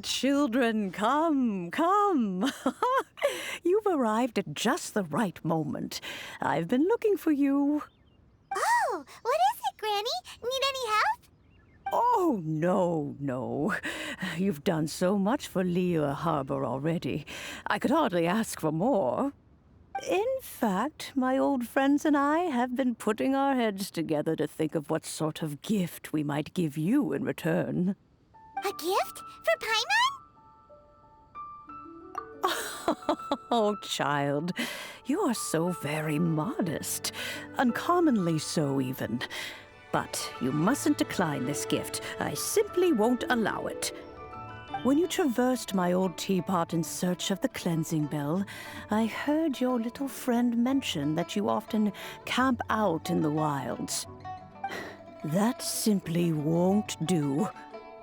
Children, come, come. You've arrived at just the right moment. I've been looking for you. Oh, what is it, Granny? Need any help? Oh, no. You've done so much for Liyue Harbor already. I could hardly ask for more. In fact, my old friends and I have been putting our heads together to think of what sort of gift we might give you in return. A gift? For Paimon? Oh, child, you are so very modest. Uncommonly so, even. But you mustn't decline this gift. I simply won't allow it. When you traversed my old teapot in search of the cleansing bell, I heard your little friend mention that you often camp out in the wilds. That simply won't do.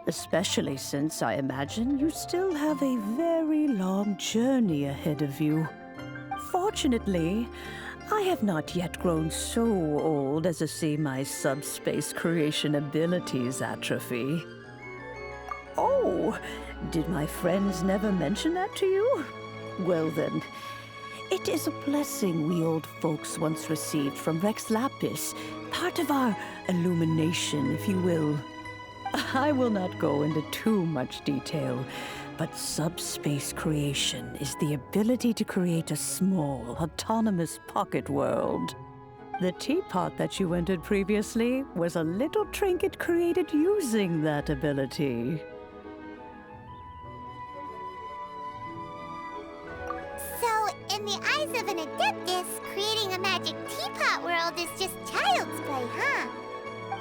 Especially since I imagine you still have a very long journey ahead of you. Fortunately, I have not yet grown so old as to see my subspace creation abilities atrophy. Oh, did my friends never mention that to you? Well then, it is a blessing we old folks once received from Rex Lapis, part of our illumination, if you will. I will not go into too much detail, but subspace creation is the ability to create a small, autonomous pocket world. The teapot that you entered previously was a little trinket created using that ability. So, in the eyes of an Adeptus, creating a magic teapot world is just child's play, huh?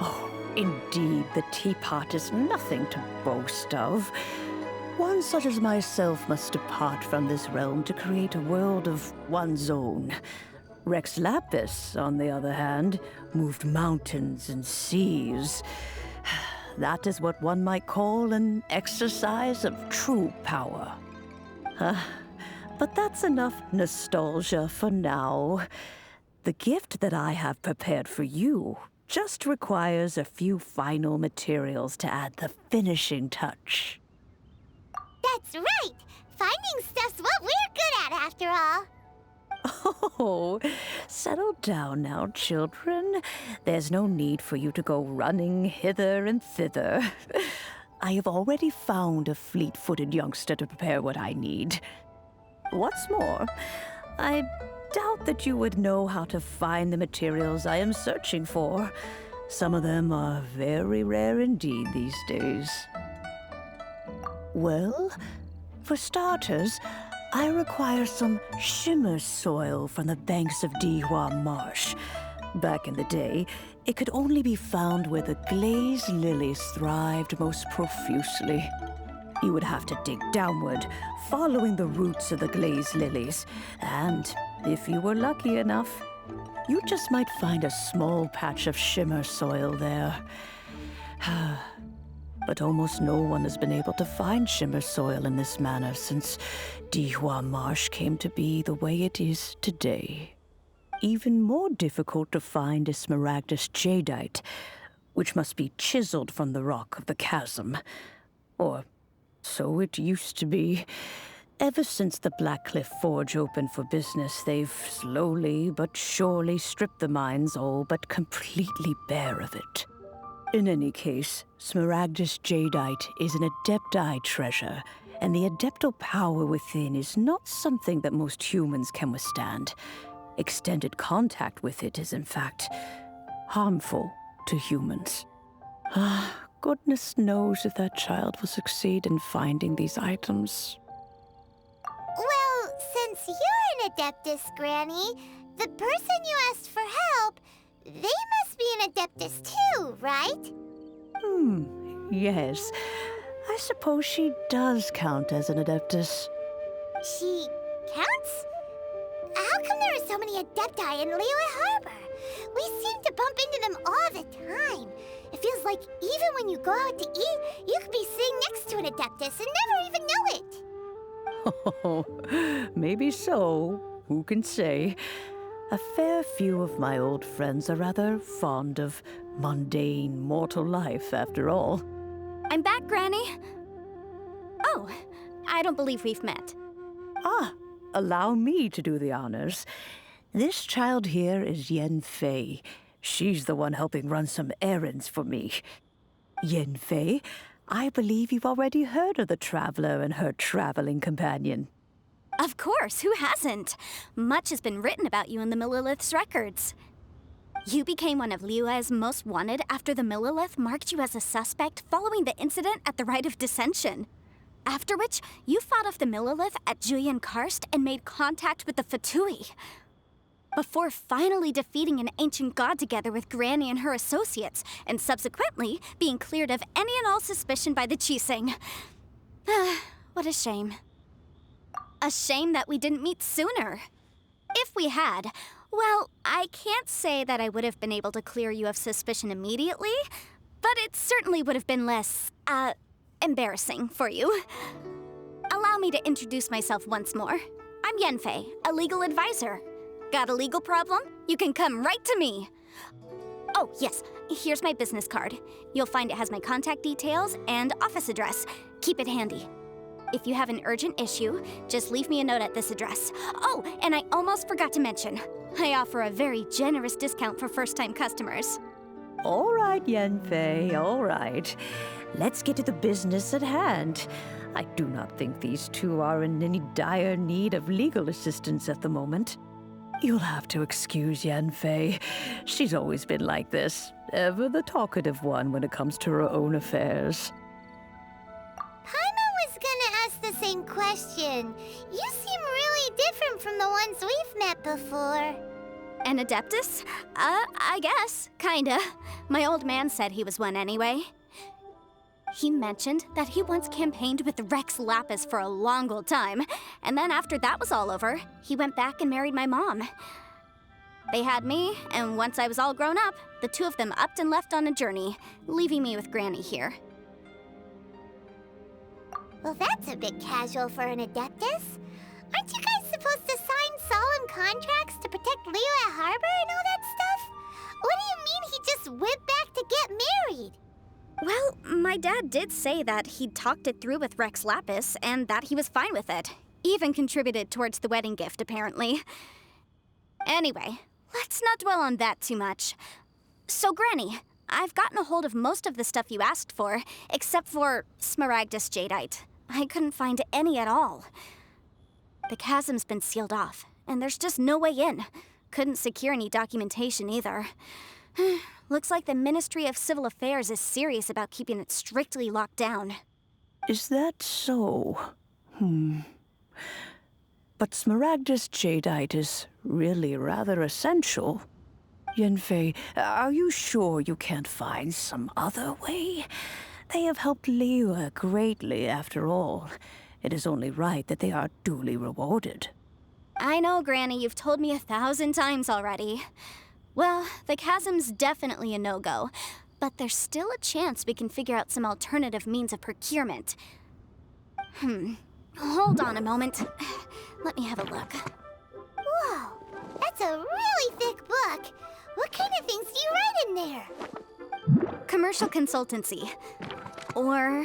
Oh, indeed, the teapot is nothing to boast of. One such as myself must depart from this realm to create a world of one's own. Rex Lapis, on the other hand, moved mountains and seas. That is what one might call an exercise of true power. But that's enough nostalgia for now. The gift that I have prepared for you just requires a few final materials to add the finishing touch. That's right! Finding stuff's what we're good at, after all. Oh, settle down now, children. There's no need for you to go running hither and thither. I have already found a fleet-footed youngster to prepare what I need. What's more, I doubt that you would know how to find the materials I am searching for. Some of them are very rare indeed these days. Well, for starters, I require some shimmer soil from the banks of Dihua Marsh. Back in the day, it could only be found where the glazed lilies thrived most profusely. You would have to dig downward, following the roots of the glazed lilies, and if you were lucky enough, you just might find a small patch of shimmer soil there. But almost no one has been able to find shimmer soil in this manner since Dihua Marsh came to be the way it is today. Even more difficult to find is smaragdus jadeite, which must be chiseled from the rock of the chasm. Or so it used to be. Ever since the Blackcliff Forge opened for business, they've slowly but surely stripped the mines all but completely bare of it. In any case, smaragdus jadeite is an adepti treasure, and the adeptal power within is not something that most humans can withstand. Extended contact with it is, in fact, harmful to humans. Goodness knows if that child will succeed in finding these items. Well, since you're an Adeptus, Granny, the person you asked for help, they must be an Adeptus too, right? Yes. I suppose she does count as an Adeptus. She counts? How come there are so many Adepti in Liyue Harbor? We seem to bump into them all the time. It feels like even when you go out to eat, you could be sitting next to an Adeptus and never even know it. Oh, maybe so. Who can say? A fair few of my old friends are rather fond of mundane mortal life, after all. I'm back, Granny. Oh, I don't believe we've met. Ah, allow me to do the honors. This child here is Yen Fei. She's the one helping run some errands for me. Yen Fei, I believe you've already heard of the Traveler and her traveling companion. Of course, who hasn't? Much has been written about you in the Millilith's records. You became one of Liyue's most wanted after the Millilith marked you as a suspect following the incident at the Rite of Dissension. After which, you fought off the Millilith at Julian Karst and made contact with the Fatui. Before finally defeating an ancient god together with Granny and her associates, and subsequently being cleared of any and all suspicion by the Chiseng. What a shame. A shame that we didn't meet sooner. If we had, well, I can't say that I would have been able to clear you of suspicion immediately, but it certainly would have been less, embarrassing for you. Allow me to introduce myself once more. I'm Yenfei, a legal advisor. Got a legal problem? You can come right to me. Oh, yes, here's my business card. You'll find it has my contact details and office address. Keep it handy. If you have an urgent issue, just leave me a note at this address. Oh, and I almost forgot to mention, I offer a very generous discount for first-time customers. All right, Yenfei, all right. Let's get to the business at hand. I do not think these two are in any dire need of legal assistance at the moment. You'll have to excuse Yenfei. She's always been like this, ever the talkative one when it comes to her own affairs. Paimon was gonna ask the same question. You seem really different from the ones we've met before. An Adeptus? I guess, kinda. My old man said he was one anyway. He mentioned that he once campaigned with Rex Lapis for a long old time, and then after that was all over, he went back and married my mom. They had me, and once I was all grown up, the two of them upped and left on a journey, leaving me with Granny here. Well, that's a bit casual for an Adeptus. Aren't you guys supposed to sign solemn contracts to protect Liyue Harbor and all that stuff? What do you mean he just went back to get married? Well, my dad did say that he'd talked it through with Rex Lapis and that he was fine with it. Even contributed towards the wedding gift, apparently. Anyway, let's not dwell on that too much. So, Granny, I've gotten a hold of most of the stuff you asked for, except for Smaragdus Jadeite. I couldn't find any at all. The chasm's been sealed off, and there's just no way in. Couldn't secure any documentation either. Looks like the Ministry of Civil Affairs is serious about keeping it strictly locked down. Is that so? But Smaragdus Jadeite is really rather essential. Yenfei, are you sure you can't find some other way? They have helped Liyue greatly, after all. It is only right that they are duly rewarded. I know, Granny, you've told me 1,000 times already. Well, the chasm's definitely a no-go, but there's still a chance we can figure out some alternative means of procurement. Hold on a moment. Let me have a look. Whoa, that's a really thick book. What kind of things do you write in there? Commercial consultancy. Or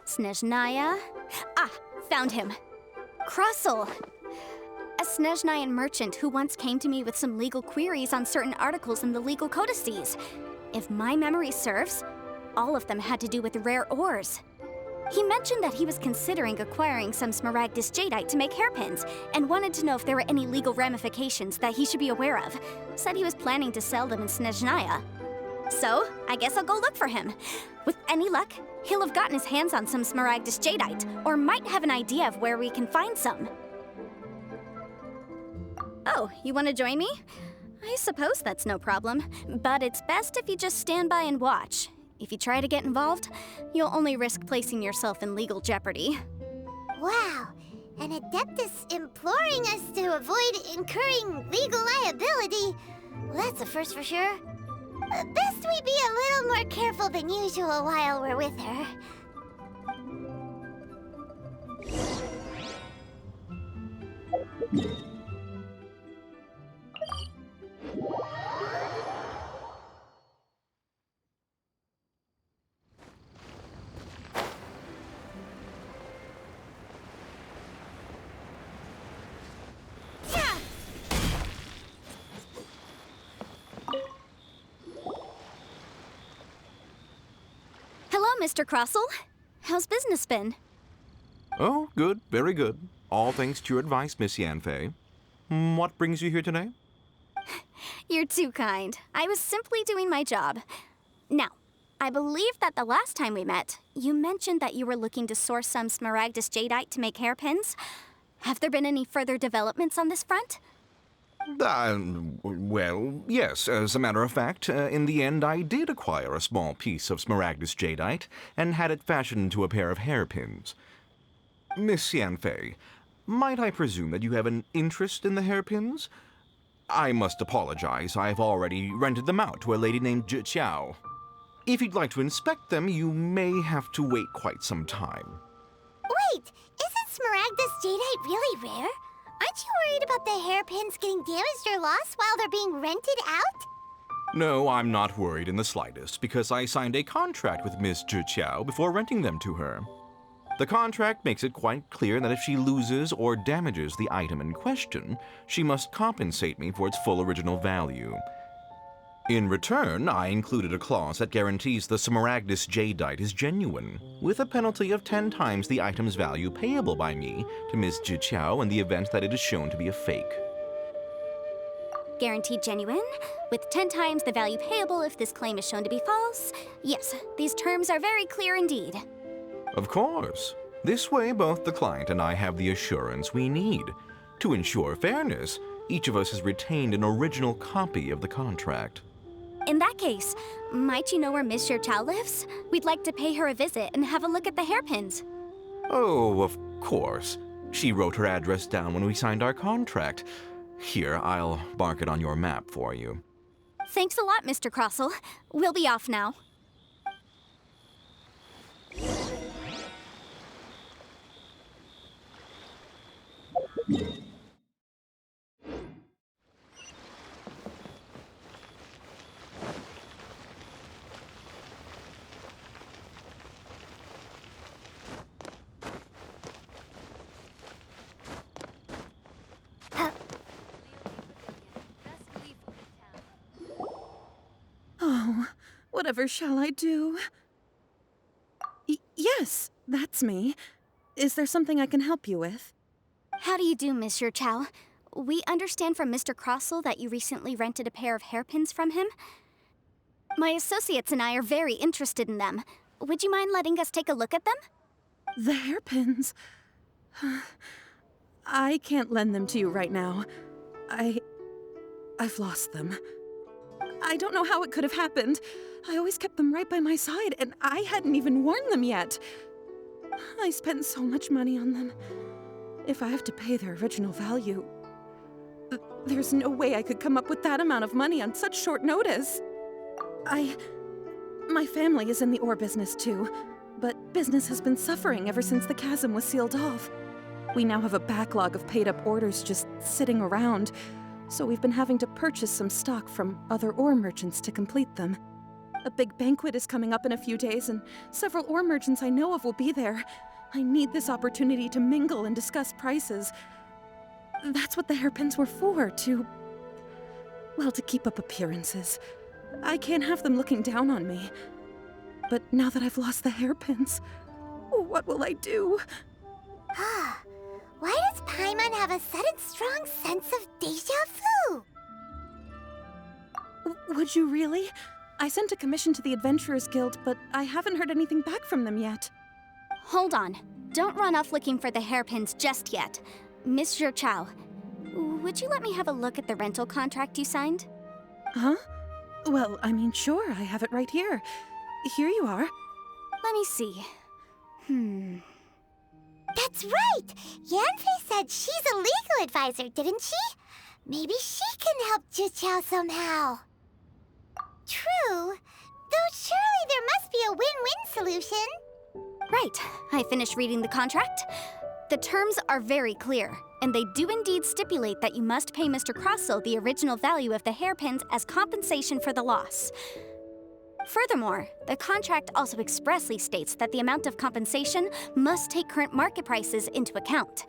Snezhnaya. Ah, found him. Crossel. A Snezhnayan merchant who once came to me with some legal queries on certain articles in the legal codices. If my memory serves, all of them had to do with rare ores. He mentioned that he was considering acquiring some Smaragdus Jadeite to make hairpins, and wanted to know if there were any legal ramifications that he should be aware of. Said he was planning to sell them in Snezhnaya. So, I guess I'll go look for him. With any luck, he'll have gotten his hands on some Smaragdus Jadeite, or might have an idea of where we can find some. Oh, you want to join me? I suppose that's no problem, but it's best if you just stand by and watch. If you try to get involved, you'll only risk placing yourself in legal jeopardy. Wow, an Adeptus imploring us to avoid incurring legal liability. Well, that's a first for sure. Best we be a little more careful than usual while we're with her. Mr. Crossell. How's business been? Oh, good, very good. All thanks to your advice, Miss Yanfei. What brings you here today? You're too kind. I was simply doing my job. Now, I believe that the last time we met, you mentioned that you were looking to source some Smaragdus Jadeite to make hairpins. Have there been any further developments on this front? Well, yes. As a matter of fact, in the end, I did acquire a small piece of Smaragdus Jadeite and had it fashioned into a pair of hairpins. Miss Yanfei, might I presume that you have an interest in the hairpins? I must apologize. I've already rented them out to a lady named Zhi. If you'd like to inspect them, you may have to wait quite some time. Wait, isn't Smaragdus Jadeite really rare? Aren't you worried about the hairpins getting damaged or lost while they're being rented out? No, I'm not worried in the slightest, because I signed a contract with Miss Zhi before renting them to her. The contract makes it quite clear that if she loses or damages the item in question, she must compensate me for its full original value. In return, I included a clause that guarantees the Smaragdus Jadeite is genuine, with a penalty of 10 times the item's value payable by me to Miss Zhi in the event that it is shown to be a fake. Guaranteed genuine, with 10 times the value payable if this claim is shown to be false. Yes, these terms are very clear indeed. Of course. This way, both the client and I have the assurance we need. To ensure fairness, each of us has retained an original copy of the contract. In that case, might you know where Miss Zhi lives? We'd like to pay her a visit and have a look at the hairpins. Oh, of course. She wrote her address down when we signed our contract. Here, I'll mark it on your map for you. Thanks a lot, Mr. Crossell. We'll be off now. Oh, whatever shall I do? Yes, that's me. Is there something I can help you with? How do you do, Miss Zhi? We understand from Mr. Crossell that you recently rented a pair of hairpins from him. My associates and I are very interested in them. Would you mind letting us take a look at them? The hairpins? I can't lend them to you right now. I've lost them. I don't know how it could have happened. I always kept them right by my side, and I hadn't even worn them yet. I spent so much money on them. If I have to pay their original value, there's no way I could come up with that amount of money on such short notice. My family is in the ore business too, but business has been suffering ever since the chasm was sealed off. We now have a backlog of paid-up orders just sitting around, so we've been having to purchase some stock from other ore merchants to complete them. A big banquet is coming up in a few days, and several ore merchants I know of will be there. I need this opportunity to mingle and discuss prices. That's what the hairpins were for, to keep up appearances. I can't have them looking down on me. But now that I've lost the hairpins, what will I do? Why does Paimon have a sudden strong sense of déjà vu? Would you really? I sent a commission to the Adventurers Guild, but I haven't heard anything back from them yet. Hold on. Don't run off looking for the hairpins just yet. Miss Zhi, would you let me have a look at the rental contract you signed? Huh? Well, I mean, sure, I have it right here. Here you are. Let me see. That's right! Yanfei said she's a legal advisor, didn't she? Maybe she can help Zhi somehow. True, though surely there must be a win-win solution. Right. I finished reading the contract. The terms are very clear, and they do indeed stipulate that you must pay Mr. Crossell the original value of the hairpins as compensation for the loss. Furthermore, the contract also expressly states that the amount of compensation must take current market prices into account.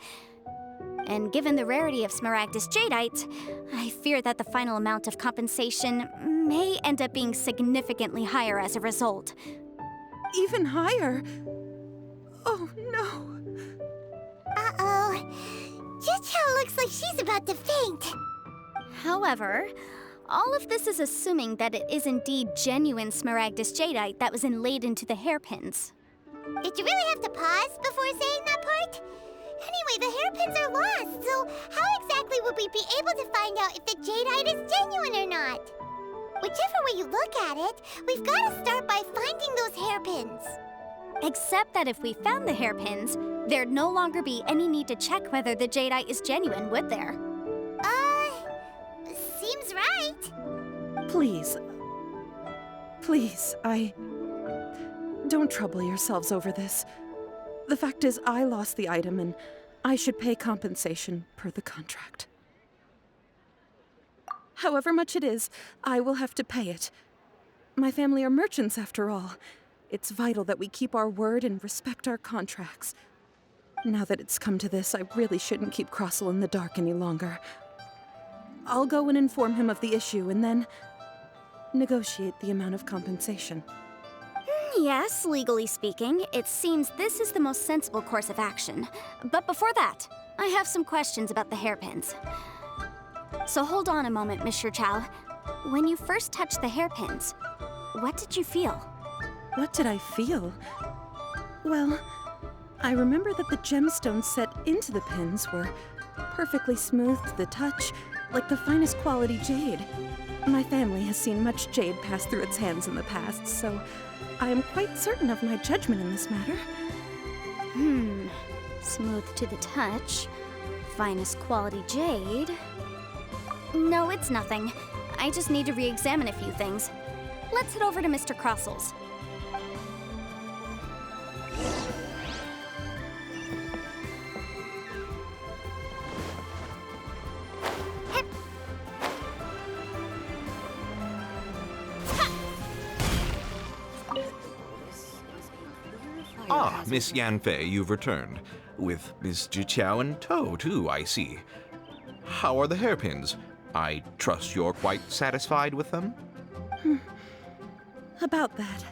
And given the rarity of Smaragdus Jadeite, I fear that the final amount of compensation may end up being significantly higher as a result. even higher. Oh, no. Uh-oh. Juchao looks like she's about to faint. However, all of this is assuming that it is indeed genuine Smaragdus Jadeite that was inlaid into the hairpins. Did you really have to pause before saying that part? Anyway, the hairpins are lost, so how exactly would we be able to find out if the jadeite is genuine or not? Whichever way you look at it, we've got to start by finding those hairpins. Except that if we found the hairpins, there'd no longer be any need to check whether the jadeite is genuine, would there? Seems right. Please. Please, Don't trouble yourselves over this. The fact is, I lost the item, and I should pay compensation per the contract. However much it is, I will have to pay it. My family are merchants, after all. It's vital that we keep our word and respect our contracts. Now that it's come to this, I really shouldn't keep Crossel in the dark any longer. I'll go and inform him of the issue, and then negotiate the amount of compensation. Yes, legally speaking, it seems this is the most sensible course of action. But before that, I have some questions about the hairpins. So hold on a moment, Mr. Chow. When you first touched the hairpins, what did you feel? What did I feel? Well, I remember that the gemstones set into the pins were perfectly smooth to the touch, like the finest quality jade. My family has seen much jade pass through its hands in the past, so I am quite certain of my judgment in this matter. Smooth to the touch. Finest quality jade. No, it's nothing. I just need to re-examine a few things. Let's head over to Mr. Crossel's. Ah, Miss Yanfei, you've returned. With Miss Jiqiao in tow, too, I see. How are the hairpins? I trust you're quite satisfied with them? About that.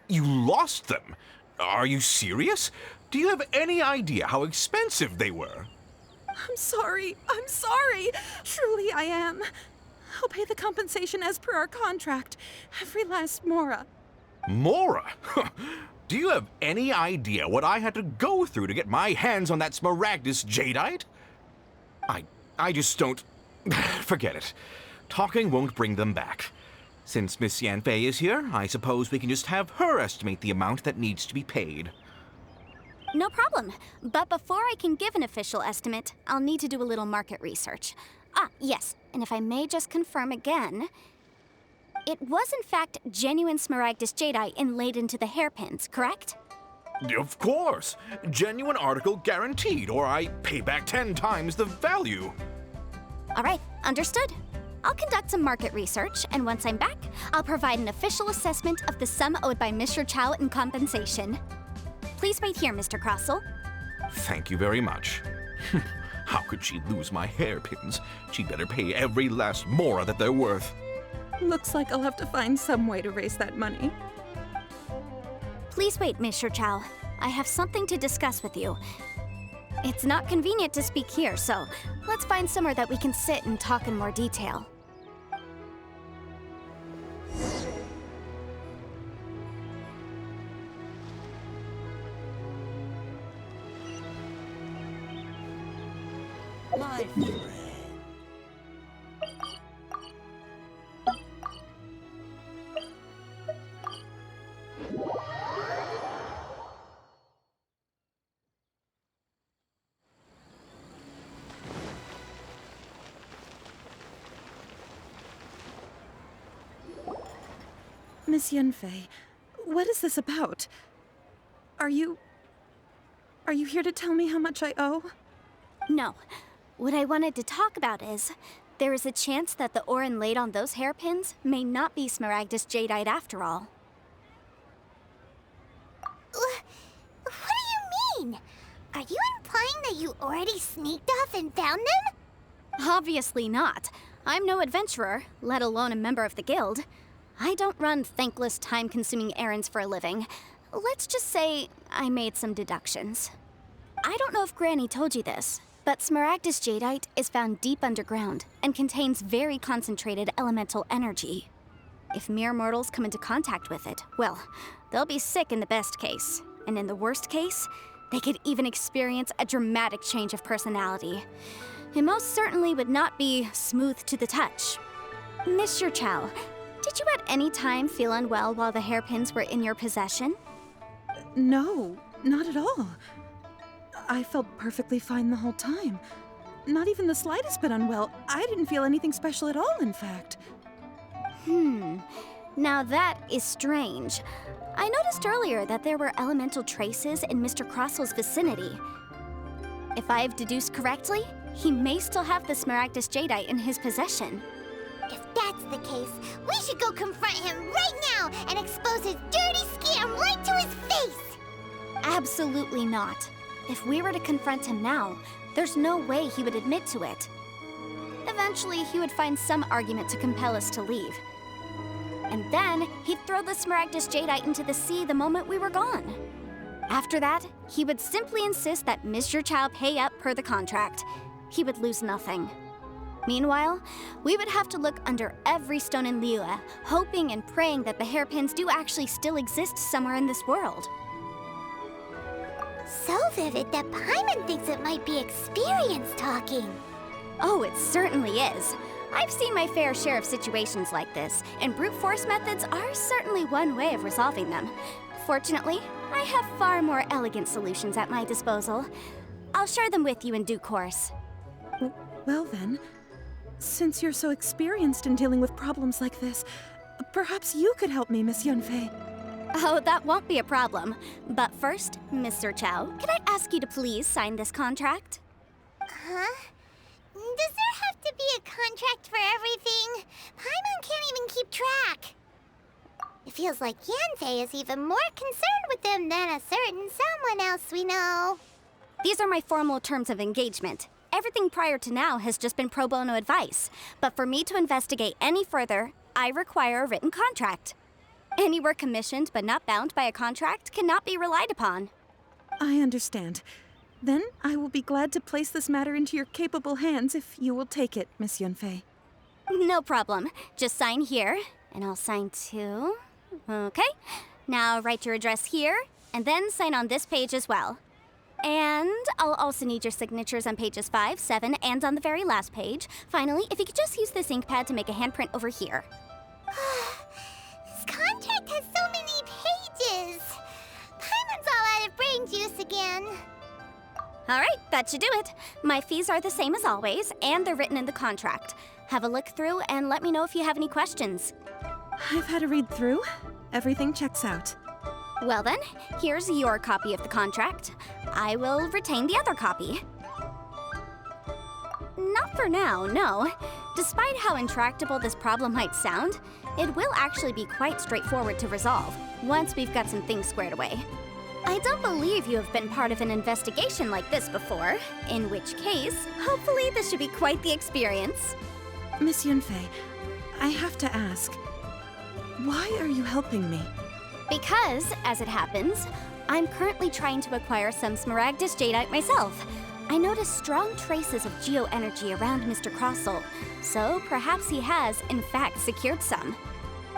You lost them? Are you serious? Do you have any idea how expensive they were? I'm sorry. Truly I am. I'll pay the compensation as per our contract. Every last mora. Mora? Do you have any idea what I had to go through to get my hands on that Smaragdus Jadeite? I just don't... Forget it. Talking won't bring them back. Since Miss Yanfei is here, I suppose we can just have her estimate the amount that needs to be paid. No problem. But before I can give an official estimate, I'll need to do a little market research. Ah, yes, and if I may just confirm again, it was in fact genuine Smaragdus Jadeite inlaid into the hairpins, correct? Of course! Genuine article guaranteed, or I pay back 10 times the value. All right, understood. I'll conduct some market research, and once I'm back, I'll provide an official assessment of the sum owed by Mr. Chow in compensation. Please wait here, Mr. Crossel. Thank you very much. How could she lose my hairpins? She'd better pay every last mora that they're worth. Looks like I'll have to find some way to raise that money. Please wait, Mr. Chow. I have something to discuss with you. It's not convenient to speak here, so let's find somewhere that we can sit and talk in more detail. My friend. Miss Yanfei, what is this about? Are you here to tell me how much I owe? No. What I wanted to talk about is, there is a chance that the ore inlaid on those hairpins may not be Smaragdus Jadeite after all. What do you mean? Are you implying that you already sneaked off and found them? Obviously not. I'm no adventurer, let alone a member of the guild. I don't run thankless, time-consuming errands for a living. Let's just say I made some deductions. I don't know if Granny told you this, but Smaragdus jadeite is found deep underground and contains very concentrated elemental energy. If mere mortals come into contact with it, well, they'll be sick in the best case. And in the worst case, they could even experience a dramatic change of personality. It most certainly would not be smooth to the touch. Mr. Chow, did you at any time feel unwell while the hairpins were in your possession? No, not at all. I felt perfectly fine the whole time. Not even the slightest bit unwell. I didn't feel anything special at all, in fact. Now that is strange. I noticed earlier that there were elemental traces in Mr. Crossel's vicinity. If I've deduced correctly, he may still have the Smaragdus jadeite in his possession. If that's the case, we should go confront him right now and expose his dirty scam right to his face! Absolutely not. If we were to confront him now, there's no way he would admit to it. Eventually, he would find some argument to compel us to leave. And then, he'd throw the Smaragdus jadeite into the sea the moment we were gone. After that, he would simply insist that Mr. Chow pay up per the contract. He would lose nothing. Meanwhile, we would have to look under every stone in Liyue, hoping and praying that the hairpins do actually still exist somewhere in this world. So vivid that Paimon thinks it might be experience talking. Oh, it certainly is. I've seen my fair share of situations like this, and brute force methods are certainly one way of resolving them. Fortunately, I have far more elegant solutions at my disposal. I'll share them with you in due course. Well then, since you're so experienced in dealing with problems like this, perhaps you could help me, Miss Yunfei. Oh, that won't be a problem. But first, Mr. Chow, can I ask you to please sign this contract? Huh? Does there have to be a contract for everything? Paimon can't even keep track. It feels like Yanfei is even more concerned with them than a certain someone else we know. These are my formal terms of engagement. Everything prior to now has just been pro bono advice. But for me to investigate any further, I require a written contract. Any work commissioned but not bound by a contract cannot be relied upon. I understand. Then I will be glad to place this matter into your capable hands if you will take it, Miss Yunfei. No problem. Just sign here, and I'll sign too. Okay. Now write your address here, and then sign on this page as well. And I'll also need your signatures on pages 5, 7, and on the very last page. Finally, if you could just use this ink pad to make a handprint over here. This contract has so many pages. Paimon's all out of brain juice again. All right, that should do it. My fees are the same as always, and they're written in the contract. Have a look through and let me know if you have any questions. I've had a read through. Everything checks out. Well then, here's your copy of the contract. I will retain the other copy. Not for now, no. Despite how intractable this problem might sound, it will actually be quite straightforward to resolve, once we've got some things squared away. I don't believe you have been part of an investigation like this before, in which case, hopefully this should be quite the experience. Miss Yunfei, I have to ask, why are you helping me? Because, as it happens, I'm currently trying to acquire some Smaragdus jadeite myself. I noticed strong traces of geoenergy around Mr. Crossel, so perhaps he has, in fact, secured some.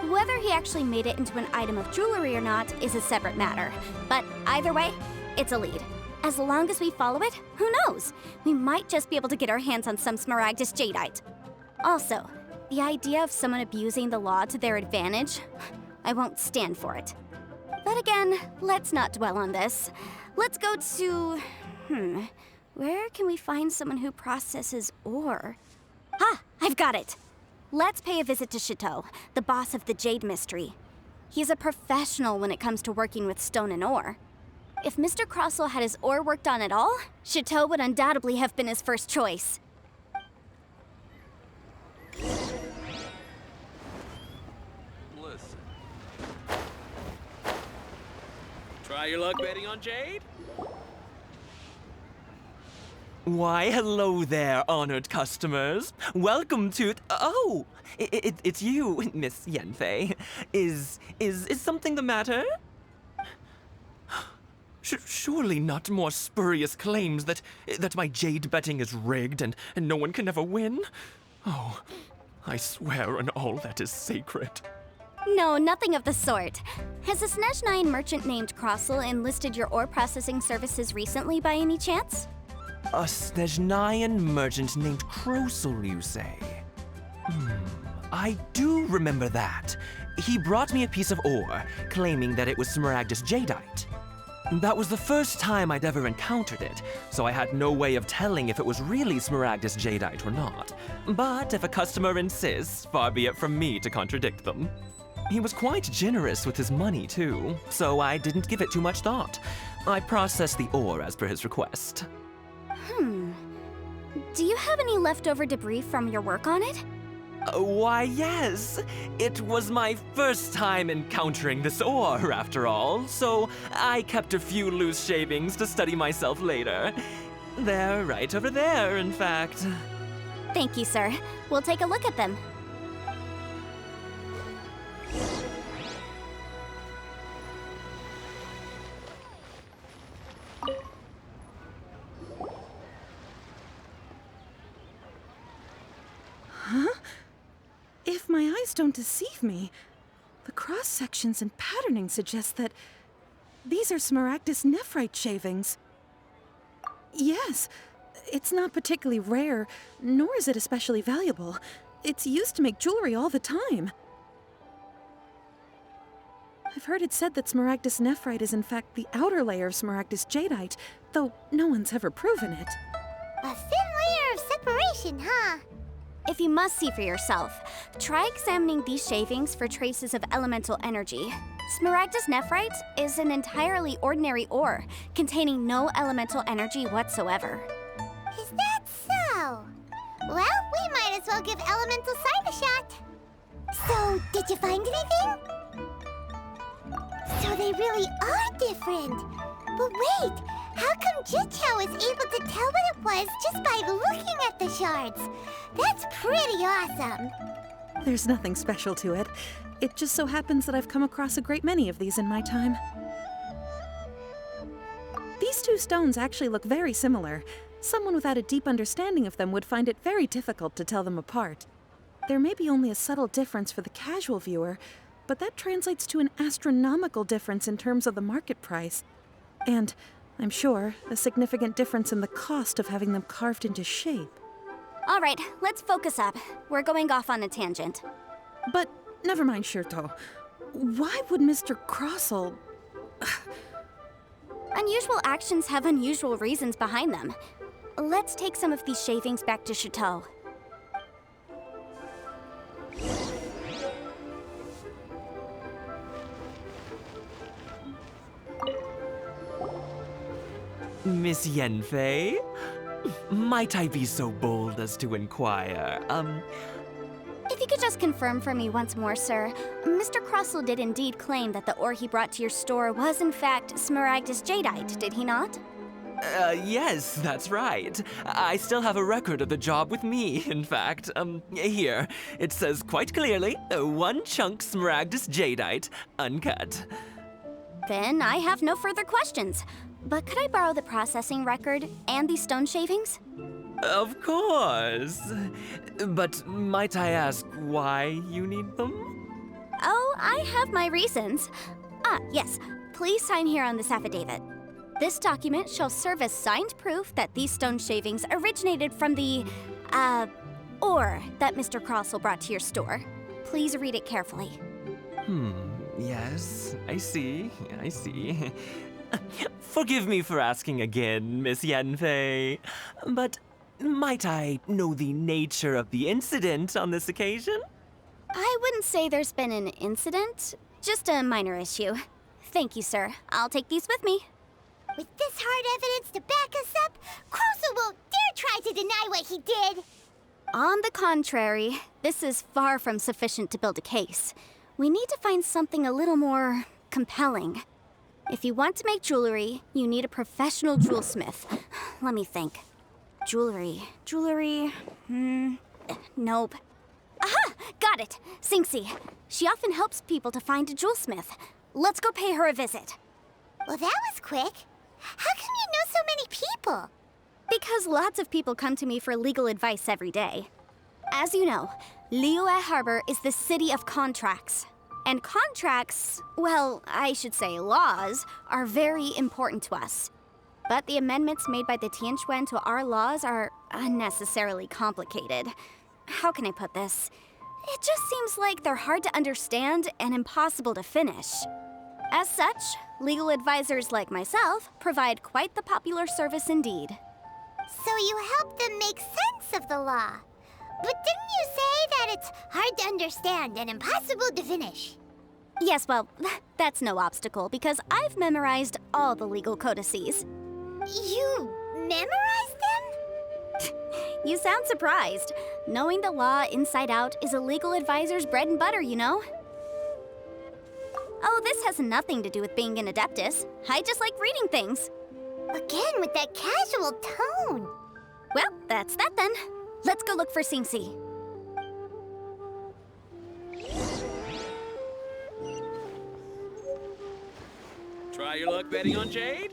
Whether he actually made it into an item of jewelry or not is a separate matter, but either way, it's a lead. As long as we follow it, who knows? We might just be able to get our hands on some Smaragdus jadeite. Also, the idea of someone abusing the law to their advantage, I won't stand for it. But again, let's not dwell on this. Let's go to... where can we find someone who processes ore? Ah, I've got it! Let's pay a visit to Chateau, the boss of the Jade Mystery. He's a professional when it comes to working with stone and ore. If Mr. Crossel had his ore worked on at all, Chateau would undoubtedly have been his first choice. Listen. Try your luck betting on Jade? Why, hello there, honored customers. Welcome to... Oh, it's you, Miss Yanfei. Is something the matter? Surely not more spurious claims that my jade betting is rigged and no one can ever win? Oh, I swear on all that is sacred. No, nothing of the sort. Has a Snezhnyan merchant named Crossel enlisted your ore processing services recently by any chance? A Snezhnyan merchant named Crossel, you say? I do remember that. He brought me a piece of ore, claiming that it was Smaragdus jadeite. That was the first time I'd ever encountered it, so I had no way of telling if it was really Smaragdus jadeite or not. But if a customer insists, far be it from me to contradict them. He was quite generous with his money, too, so I didn't give it too much thought. I processed the ore as per his request. Do you have any leftover debris from your work on it? Why, yes. It was my first time encountering this ore, after all, so I kept a few loose shavings to study myself later. They're right over there, in fact. Thank you, sir. We'll take a look at them. If my eyes don't deceive me, the cross-sections and patterning suggest that these are Smaragdus nephrite shavings. Yes, it's not particularly rare, nor is it especially valuable. It's used to make jewelry all the time. I've heard it said that Smaragdus nephrite is in fact the outer layer of Smaragdus jadeite, though no one's ever proven it. A thin layer of separation, huh? If you must see for yourself, try examining these shavings for traces of elemental energy. Smaragdus nephrite is an entirely ordinary ore, containing no elemental energy whatsoever. Is that so? Well, we might as well give elemental sight a shot. So, did you find anything? So they really are different. But wait, how come Jichao was able to tell what it was just by looking at the shards? That's pretty awesome. There's nothing special to it. It just so happens that I've come across a great many of these in my time. These two stones actually look very similar. Someone without a deep understanding of them would find it very difficult to tell them apart. There may be only a subtle difference for the casual viewer, but that translates to an astronomical difference in terms of the market price. And, I'm sure, a significant difference in the cost of having them carved into shape. All right, let's focus up. We're going off on a tangent. But never mind, Shirto. Why would Mr. Crossel... Unusual actions have unusual reasons behind them. Let's take some of these shavings back to Chateau. Miss Yanfei? Might I be so bold as to inquire, If you could just confirm for me once more, sir. Mr. Crossel did indeed claim that the ore he brought to your store was in fact Smaragdus jadeite, did he not? Yes, that's right. I still have a record of the job with me, in fact. Here. It says quite clearly, 1 chunk Smaragdus jadeite, uncut. Then I have no further questions. But could I borrow the processing record and these stone shavings? Of course. But might I ask why you need them? Oh, I have my reasons. Yes. Please sign here on this affidavit. This document shall serve as signed proof that these stone shavings originated from the, ore that Mr. Crossel brought to your store. Please read it carefully. Yes, I see. Forgive me for asking again, Miss Yanfei, but might I know the nature of the incident on this occasion? I wouldn't say there's been an incident, just a minor issue. Thank you, sir. I'll take these with me. With this hard evidence to back us up, Crossel won't dare try to deny what he did. On the contrary, this is far from sufficient to build a case. We need to find something a little more compelling. If you want to make jewelry, you need a professional jewelsmith. Let me think. Jewelry, nope. Aha! Got it! Sinxie. She often helps people to find a jewelsmith. Let's go pay her a visit. Well, that was quick. How come you know so many people? Because lots of people come to me for legal advice every day. As you know, Liyue Harbor is the city of contracts. And contracts, well, I should say laws, are very important to us. But the amendments made by the Tianquan to our laws are unnecessarily complicated. How can I put this? It just seems like they're hard to understand and impossible to finish. As such, legal advisors like myself provide quite the popular service indeed. So you help them make sense of the law. But didn't you say that it's hard to understand and impossible to finish? Yes, well, that's no obstacle because I've memorized all the legal codices. You memorized them? You sound surprised. Knowing the law inside out is a legal advisor's bread and butter, you know? Oh, this has nothing to do with being an adeptus. I just like reading things. Again, with that casual tone. Well, that's that then. Let's go look for Sinxie. Try your luck betting on Jade?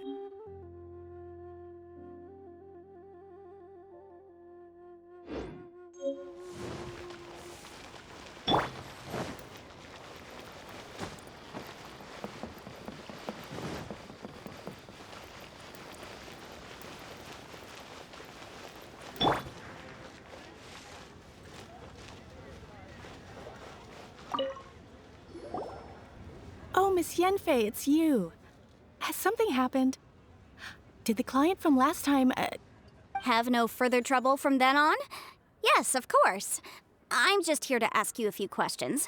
Oh, Miss Yenfei, it's you. Has something happened? Did the client from last time, Have no further trouble from then on? Yes, of course. I'm just here to ask you a few questions.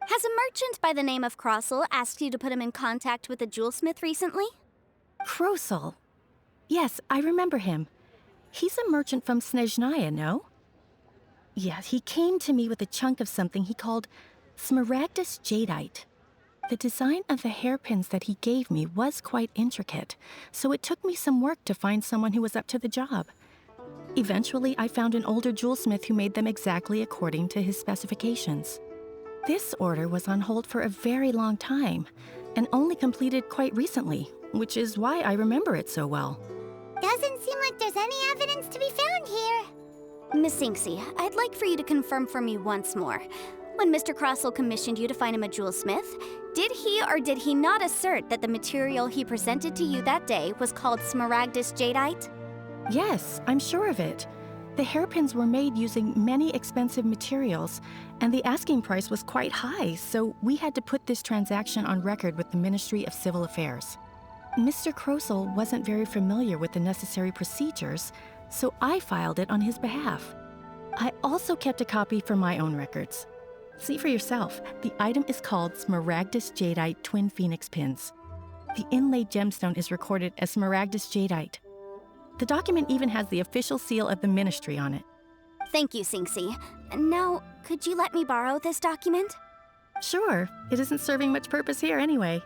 Has a merchant by the name of Crossel asked you to put him in contact with a jewelsmith recently? Krosel? Yes, I remember him. He's a merchant from Snezhnaya, no? Yeah, he came to me with a chunk of something he called Smaragdus Jadeite. The design of the hairpins that he gave me was quite intricate, so it took me some work to find someone who was up to the job. Eventually, I found an older jewelsmith who made them exactly according to his specifications. This order was on hold for a very long time, and only completed quite recently, which is why I remember it so well. Doesn't seem like there's any evidence to be found here. Miss Sinxie, I'd like for you to confirm for me once more. When Mr. Crossel commissioned you to find him a jewelsmith, did he or did he not assert that the material he presented to you that day was called Smaragdus Jadeite? Yes, I'm sure of it. The hairpins were made using many expensive materials, and the asking price was quite high, so we had to put this transaction on record with the Ministry of Civil Affairs. Mr. Krosel wasn't very familiar with the necessary procedures, so I filed it on his behalf. I also kept a copy for my own records. See for yourself, the item is called Smaragdus Jadeite Twin Phoenix Pins. The inlaid gemstone is recorded as Smaragdus Jadeite. The document even has the official seal of the ministry on it. Thank you, Sinxie. Now, could you let me borrow this document? Sure, it isn't serving much purpose here anyway.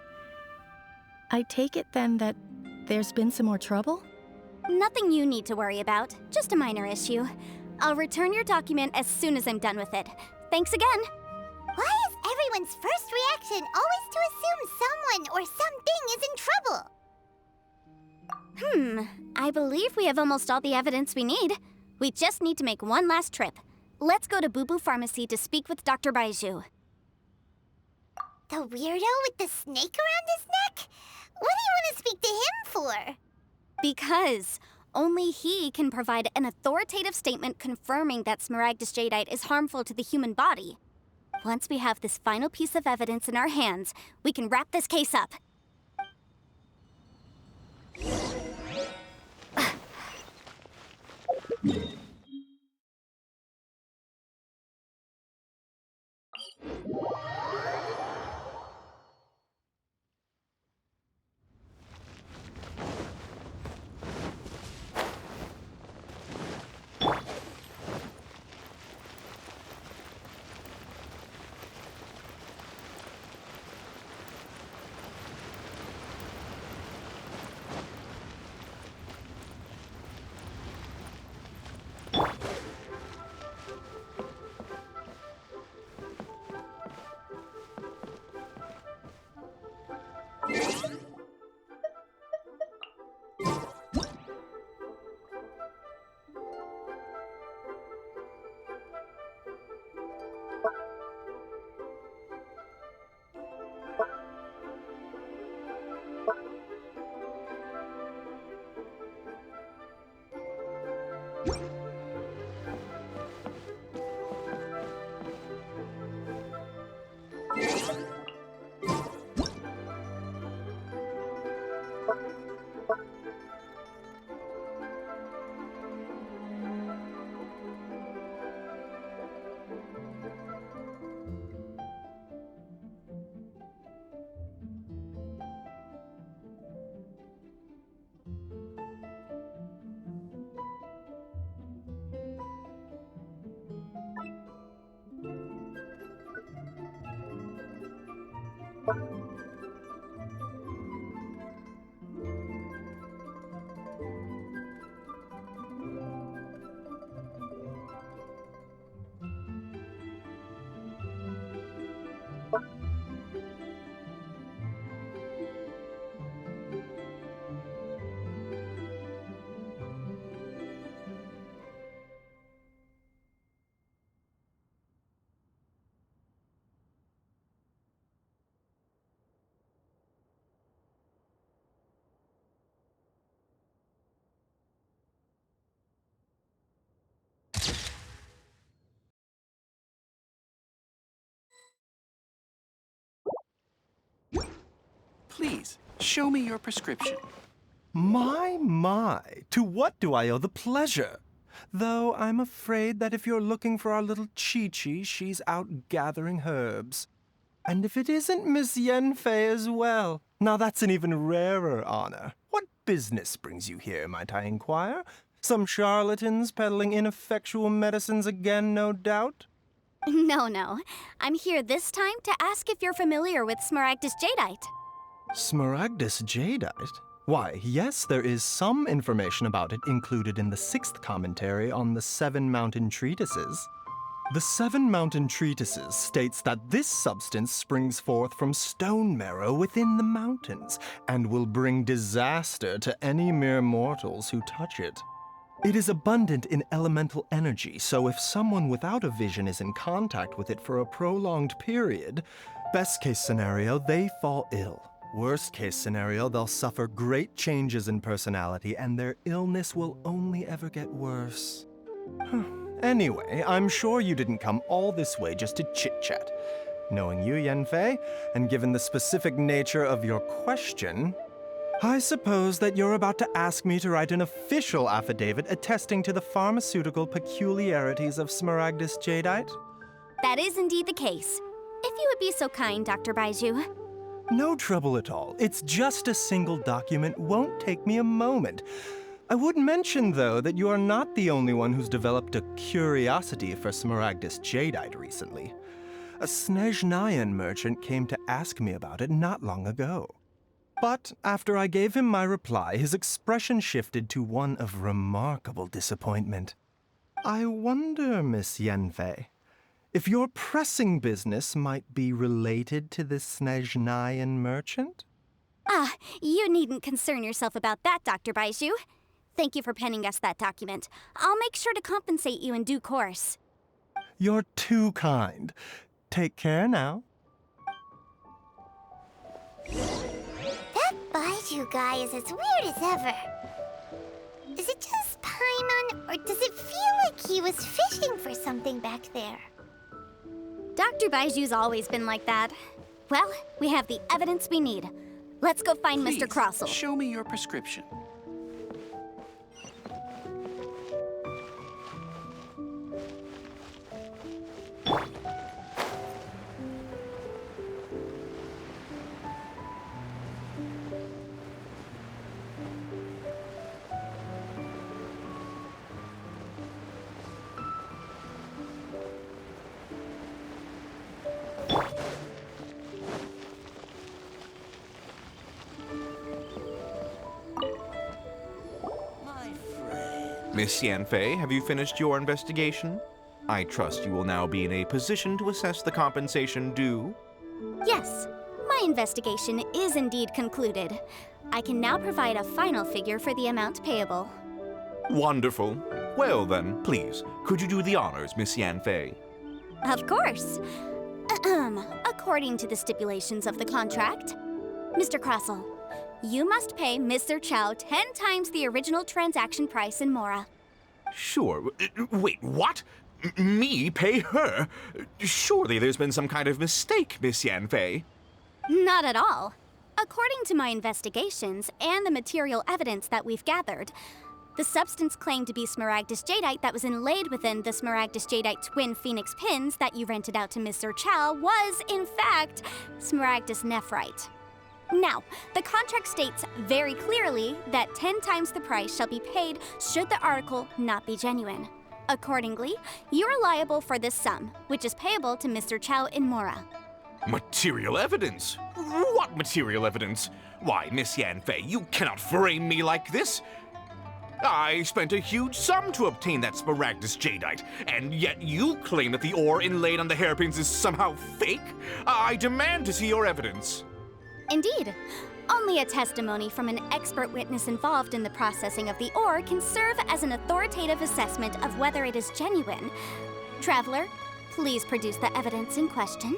I take it then that there's been some more trouble? Nothing you need to worry about, just a minor issue. I'll return your document as soon as I'm done with it. Thanks again. Why is everyone's first reaction always to assume someone or something is in trouble? I believe we have almost all the evidence we need. We just need to make one last trip. Let's go to Boo Boo Pharmacy to speak with Dr. Baiju. The weirdo with the snake around his neck? What do you want to speak to him for? Because only he can provide an authoritative statement confirming that Smaragdus Jadeite is harmful to the human body. Once we have this final piece of evidence in our hands, we can wrap this case up. Please, show me your prescription. My, to what do I owe the pleasure? Though I'm afraid that if you're looking for our little Chi-Chi, she's out gathering herbs. And if it isn't Miss Yenfei as well, now that's an even rarer honor. What business brings you here, might I inquire? Some charlatans peddling ineffectual medicines again, no doubt? No. I'm here this time to ask if you're familiar with Smaragdus Jadeite. Smaragdus Jadeite? Why, yes, there is some information about it included in the 6th commentary on the 7 Mountain Treatises. The 7 Mountain Treatises states that this substance springs forth from stone marrow within the mountains, and will bring disaster to any mere mortals who touch it. It is abundant in elemental energy, so if someone without a vision is in contact with it for a prolonged period, best case scenario, they fall ill. Worst case scenario, they'll suffer great changes in personality, and their illness will only ever get worse. Anyway, I'm sure you didn't come all this way just to chit-chat. Knowing you, Yenfei, and given the specific nature of your question, I suppose that you're about to ask me to write an official affidavit attesting to the pharmaceutical peculiarities of Smaragdus Jadeite? That is indeed the case. If you would be so kind, Dr. Baiju. No trouble at all. It's just a single document, won't take me a moment. I would mention, though, that you are not the only one who's developed a curiosity for Smaragdus Jadeite recently. A Snezhnayan merchant came to ask me about it not long ago. But after I gave him my reply, his expression shifted to one of remarkable disappointment. I wonder, Miss Yenfei, if your pressing business might be related to this Snezhnayan merchant? You needn't concern yourself about that, Dr. Baiju. Thank you for penning us that document. I'll make sure to compensate you in due course. You're too kind. Take care now. That Baiju guy is as weird as ever. Is it just Paimon, or does it feel like he was fishing for something back there? Dr. Baiju's always been like that. Well, we have the evidence we need. Let's go find Please, Mr. Crossell. show me your prescription. Miss Yanfei, have you finished your investigation? I trust you will now be in a position to assess the compensation due. Yes, my investigation is indeed concluded. I can now provide a final figure for the amount payable. Wonderful. Well then, please, could you do the honors, Miss Yanfei? Of course. According to the stipulations of the contract, Mr. Crossell, you must pay Mr. Chow 10 times the original transaction price in Mora. Sure. Wait, what? Me pay her? Surely there's been some kind of mistake, Miss Yanfei. Not at all. According to my investigations and the material evidence that we've gathered, the substance claimed to be Smaragdus Jadeite that was inlaid within the Smaragdus Jadeite twin phoenix pins that you rented out to Mr. Chow was, in fact, Smaragdus Nephrite. Now, the contract states very clearly that 10 times the price shall be paid should the article not be genuine. Accordingly, you are liable for this sum, which is payable to Mr. Chow in Mora. Material evidence? What material evidence? Why, Miss Yanfei, you cannot frame me like this. I spent a huge sum to obtain that Smaragdus Jadeite, and yet you claim that the ore inlaid on the hairpins is somehow fake? I demand to see your evidence. Indeed. Only a testimony from an expert witness involved in the processing of the ore can serve as an authoritative assessment of whether it is genuine. Traveler, please produce the evidence in question.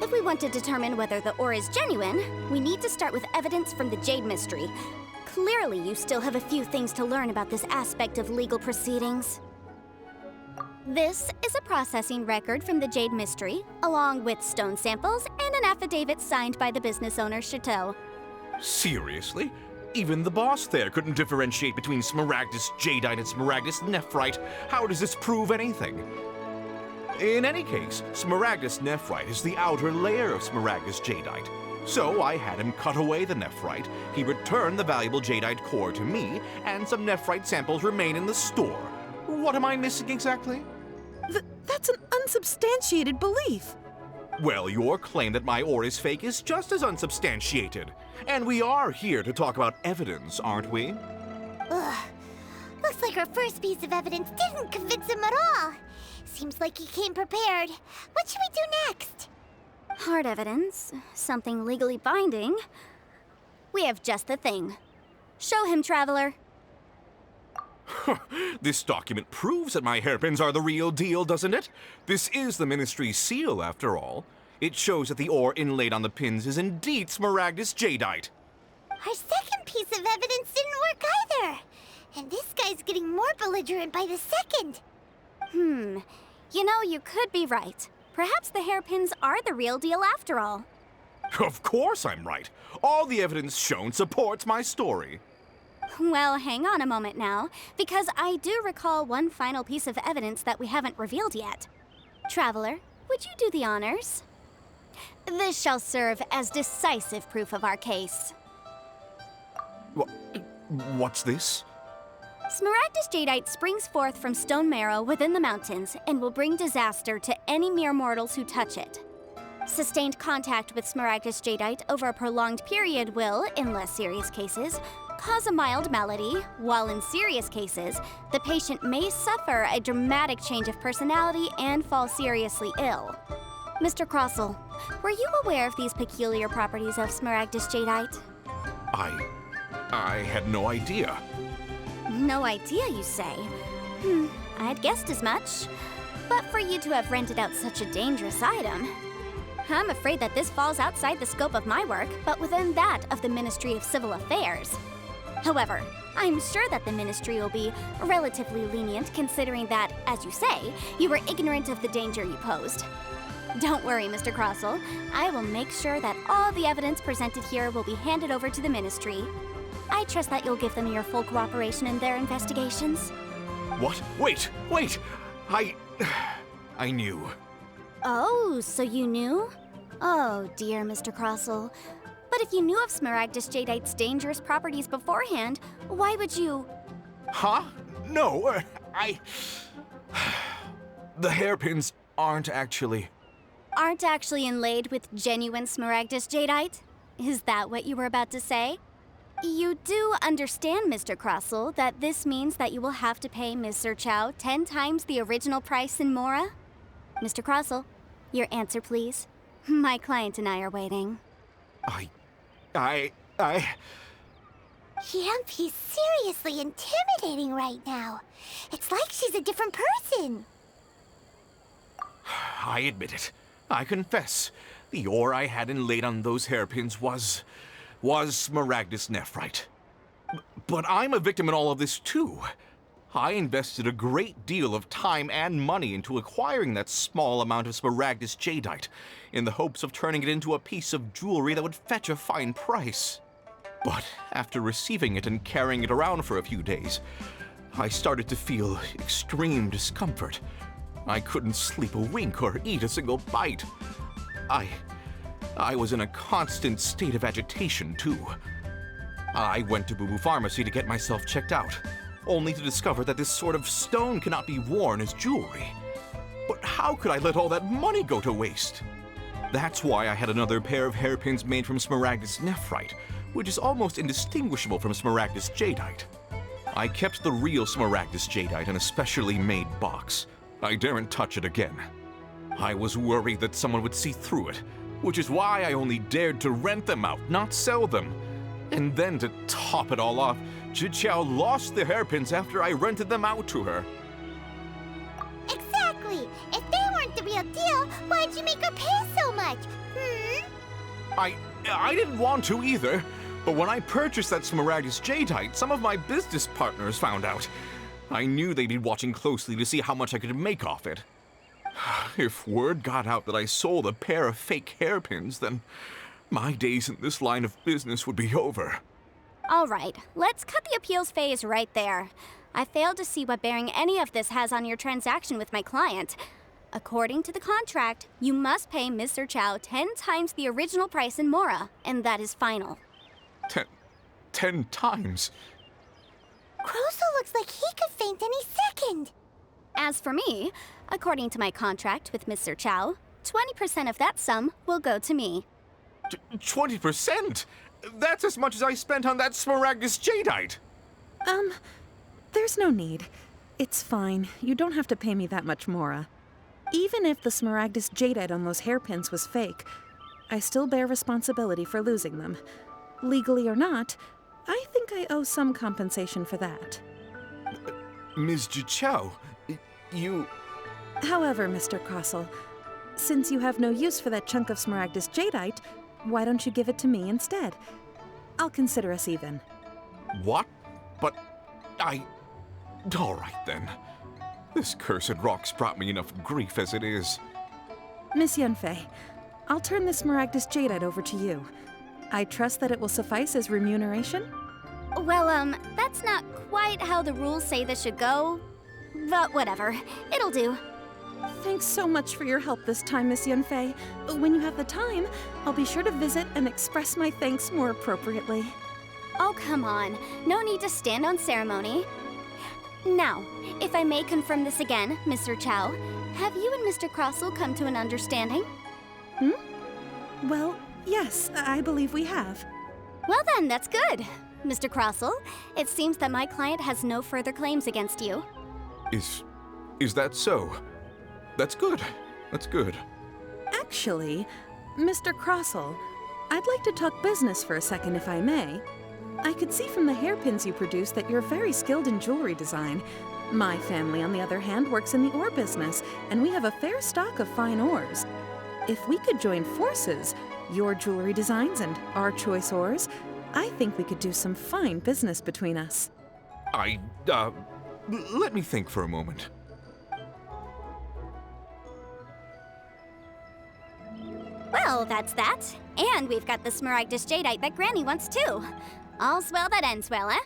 If we want to determine whether the ore is genuine, we need to start with evidence from the Jade Mystery. Clearly, you still have a few things to learn about this aspect of legal proceedings. This is a processing record from the Jade Mystery, along with stone samples and an affidavit signed by the business owner, Chateau. Seriously? Even the boss there couldn't differentiate between Smaragdus Jadeite and Smaragdus Nephrite. How does this prove anything? In any case, Smaragdus Nephrite is the outer layer of Smaragdus Jadeite. So I had him cut away the nephrite, he returned the valuable jadeite core to me, and some nephrite samples remain in the store. What am I missing exactly? That's an unsubstantiated belief. Well, your claim that my ore is fake is just as unsubstantiated. And we are here to talk about evidence, aren't we? Ugh. Looks like our first piece of evidence didn't convince him at all. Seems like he came prepared. What should we do next? Hard evidence, something legally binding. We have just the thing. Show him, Traveler. This document proves that my hairpins are the real deal, doesn't it? This is the Ministry's seal, after all. It shows that the ore inlaid on the pins is indeed Smaragdus Jadeite. Our second piece of evidence didn't work either. And this guy's getting more belligerent by the second. You know, you could be right. Perhaps the hairpins are the real deal after all. Of course I'm right. All the evidence shown supports my story. Well, hang on a moment now, because I do recall one final piece of evidence that we haven't revealed yet. Traveler, would you do the honors? This shall serve as decisive proof of our case. What's this? Smaragdus Jadeite springs forth from stone marrow within the mountains and will bring disaster to any mere mortals who touch it. Sustained contact with Smaragdus Jadeite over a prolonged period will, in less serious cases, cause a mild malady, while in serious cases, the patient may suffer a dramatic change of personality and fall seriously ill. Mr. Crossell, were you aware of these peculiar properties of Smaragdus Jadeite? I had no idea. No idea, you say? I'd guessed as much. But for you to have rented out such a dangerous item, I'm afraid that this falls outside the scope of my work, but within that of the Ministry of Civil Affairs. However, I'm sure that the Ministry will be relatively lenient considering that, as you say, you were ignorant of the danger you posed. Don't worry, Mr. Crossell. I will make sure that all the evidence presented here will be handed over to the Ministry. I trust that you'll give them your full cooperation in their investigations. What? Wait! I knew. Oh, so you knew? Oh, dear Mr. Crossell. But if you knew of Smaragdus Jadeite's dangerous properties beforehand, why would you... Huh? No, The hairpins aren't actually inlaid with genuine Smaragdus Jadeite? Is that what you were about to say? You do understand, Mr. Crossell, that this means that you will have to pay Ms. Zerchow 10 times the original price in Mora? Mr. Crossell, your answer, please. My client and I are waiting. He's seriously intimidating right now. It's like she's a different person. I admit it. I confess. The ore I had inlaid on those hairpins was Smaragdus Nephrite. But I'm a victim in all of this too. I invested a great deal of time and money into acquiring that small amount of Smaragdus Jadeite, in the hopes of turning it into a piece of jewelry that would fetch a fine price. But after receiving it and carrying it around for a few days, I started to feel extreme discomfort. I couldn't sleep a wink or eat a single bite. I was in a constant state of agitation, too. I went to Boo Boo Pharmacy to get myself checked out, only to discover that this sort of stone cannot be worn as jewelry. But how could I let all that money go to waste? That's why I had another pair of hairpins made from Smaragdus nephrite, which is almost indistinguishable from Smaragdus jadeite. I kept the real Smaragdus jadeite in a specially made box. I daren't touch it again. I was worried that someone would see through it, which is why I only dared to rent them out, not sell them. And then to top it all off, Zhiqiao lost the hairpins after I rented them out to her. Exactly! If they weren't the real deal, why'd you make her pay so much? I didn't want to either, but when I purchased that Smaragdus jadeite, some of my business partners found out. I knew they'd be watching closely to see how much I could make off it. If word got out that I sold a pair of fake hairpins, then my days in this line of business would be over. All right, let's cut the appeals phase right there. I failed to see what bearing any of this has on your transaction with my client. According to the contract, you must pay Mr. Chow 10 times the original price in Mora, and that is final. 10 times? Crosel looks like he could faint any second. As for me, according to my contract with Mr. Chow, 20% of that sum will go to me. 20%? That's as much as I spent on that Smaragdus jadeite. There's no need. It's fine. You don't have to pay me that much, Mora. Even if the Smaragdus jadeite on those hairpins was fake, I still bear responsibility for losing them. Legally or not, I think I owe some compensation for that. Ms. Zhiqiao, you... However, Mr. Crosel, since you have no use for that chunk of Smaragdus jadeite, why don't you give it to me instead? I'll consider us even. What? But all right then. This cursed rock's brought me enough grief as it is. Miss Yunfei, I'll turn the Smaragdus jadeite over to you. I trust that it will suffice as remuneration? Well, that's not quite how the rules say this should go, but whatever. It'll do. Thanks so much for your help this time, Miss Yunfei. When you have the time, I'll be sure to visit and express my thanks more appropriately. Oh, come on. No need to stand on ceremony. Now, if I may confirm this again, Mr. Chow, have you and Mr. Crosel come to an understanding? Well, yes, I believe we have. Well then, that's good. Mr. Crosel, it seems that my client has no further claims against you. Is that so? That's good. That's good. Actually, Mr. Crosel, I'd like to talk business for a second if I may. I could see from the hairpins you produce that you're very skilled in jewelry design. My family, on the other hand, works in the ore business, and we have a fair stock of fine ores. If we could join forces, your jewelry designs and our choice ores, I think we could do some fine business between us. Let me think for a moment. Well, that's that. And we've got the Smaragdus jadeite that Granny wants too. All's well that ends well, eh?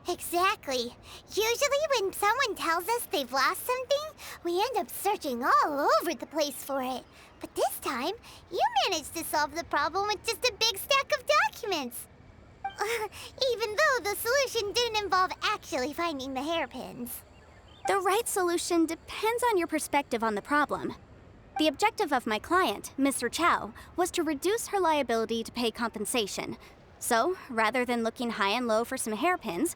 Exactly. Usually when someone tells us they've lost something, we end up searching all over the place for it. But this time, you managed to solve the problem with just a big stack of documents. Even though the solution didn't involve actually finding the hairpins. The right solution depends on your perspective on the problem. The objective of my client, Mr. Chow, was to reduce her liability to pay compensation. So, rather than looking high and low for some hairpins,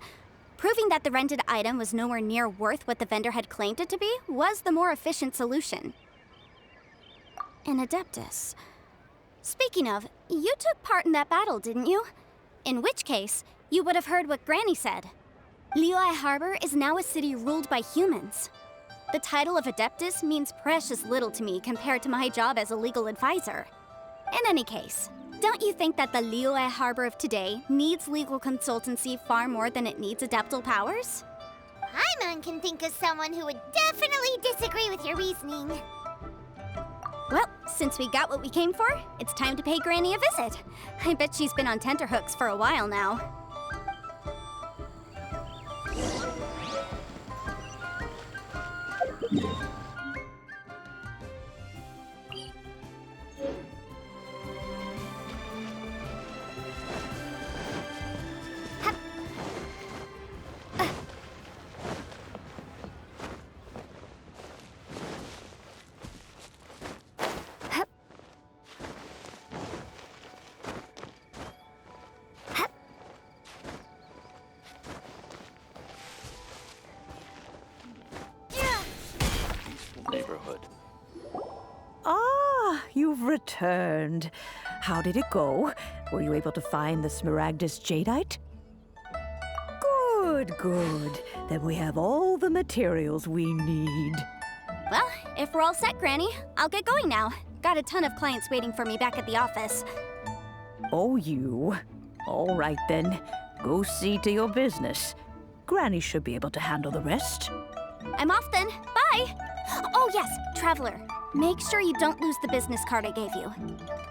proving that the rented item was nowhere near worth what the vendor had claimed it to be was the more efficient solution. An Adeptus. Speaking of, you took part in that battle, didn't you? In which case, you would have heard what Granny said. Liyue Harbor is now a city ruled by humans. The title of Adeptus means precious little to me compared to my job as a legal advisor. In any case, don't you think that the Liyue Harbor of today needs legal consultancy far more than it needs adeptal powers? Paimon can think of someone who would definitely disagree with your reasoning. Well, since we got what we came for, it's time to pay Granny a visit. I bet she's been on tenterhooks for a while now. neighborhood. Ah, you've returned. How did it go? Were you able to find the Smaragdus Jadeite? Good, good. Then we have all the materials we need. Well, if we're all set, Granny, I'll get going now. Got a ton of clients waiting for me back at the office. Oh, you. All right then. Go see to your business. Granny should be able to handle the rest. I'm off then. Bye! Oh yes, Traveler. Make sure you don't lose the business card I gave you.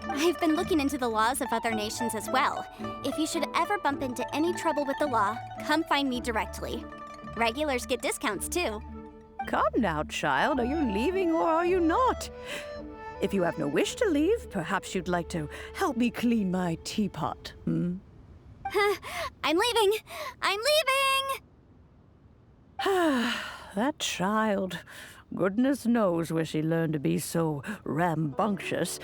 I've been looking into the laws of other nations as well. If you should ever bump into any trouble with the law, come find me directly. Regulars get discounts too. Come now, child. Are you leaving or are you not? If you have no wish to leave, perhaps you'd like to help me clean my teapot, hmm? I'm leaving! I'm leaving! That child. Goodness knows where she learned to be so rambunctious.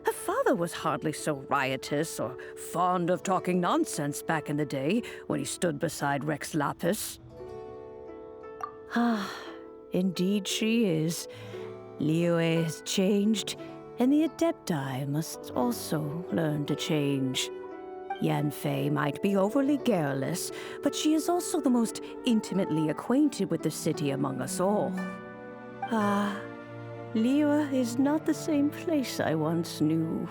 Her father was hardly so riotous or fond of talking nonsense back in the day when he stood beside Rex Lapis. Ah, indeed she is. Liyue has changed, and the Adepti must also learn to change. Yanfei might be overly garrulous, but she is also the most intimately acquainted with the city among us all. Ah, Liyue is not the same place I once knew.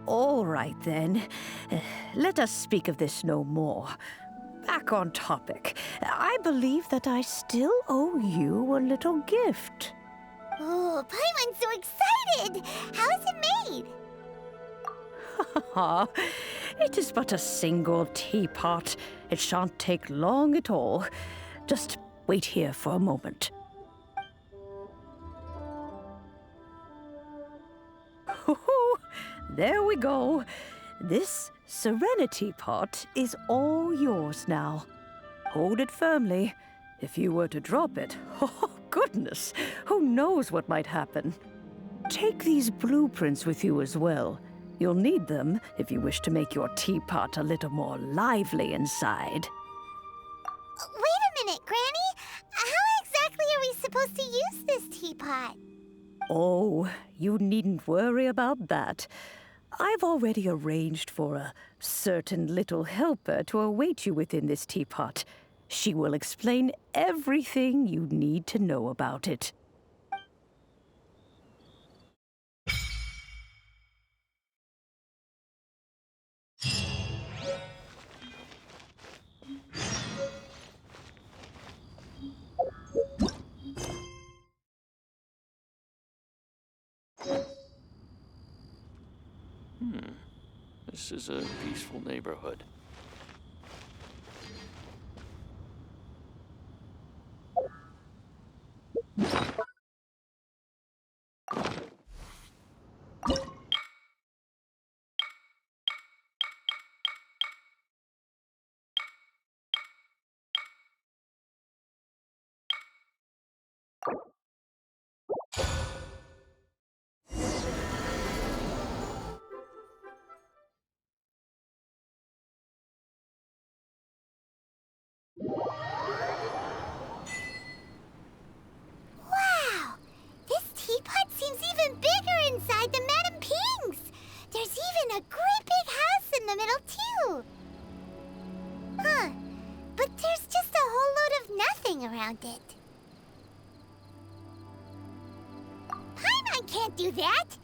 All right, then. Let us speak of this no more. Back on topic. I believe that I still owe you a little gift. Oh, Paimon's so excited! How is it made? It is but a single teapot. It shan't take long at all. Just wait here for a moment. There we go. This Serenity pot is all yours now. Hold it firmly. If you were to drop it, oh goodness, who knows what might happen. Take these blueprints with you as well. You'll need them if you wish to make your teapot a little more lively inside. Wait a minute, Granny. How exactly are we supposed to use this teapot? Oh, you needn't worry about that. I've already arranged for a certain little helper to await you within this teapot. She will explain everything you need to know about it. This is a peaceful neighborhood. Wow! This teapot seems even bigger inside than Madame Ping's! There's even a great big house in the middle, too! Huh. But there's just a whole load of nothing around it. Paimon can't do that!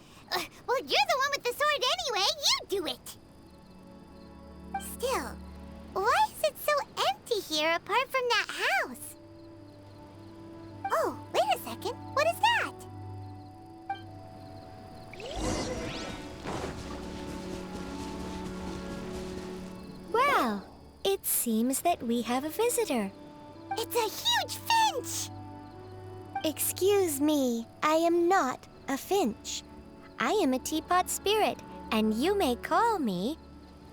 Well, you're the one with the sword anyway! You do it! Still, why is it so empty here apart from that house? Oh, wait a second. What is that? Well, it seems that we have a visitor. It's a huge finch! Excuse me, I am not a finch. I am a teapot spirit, and you may call me...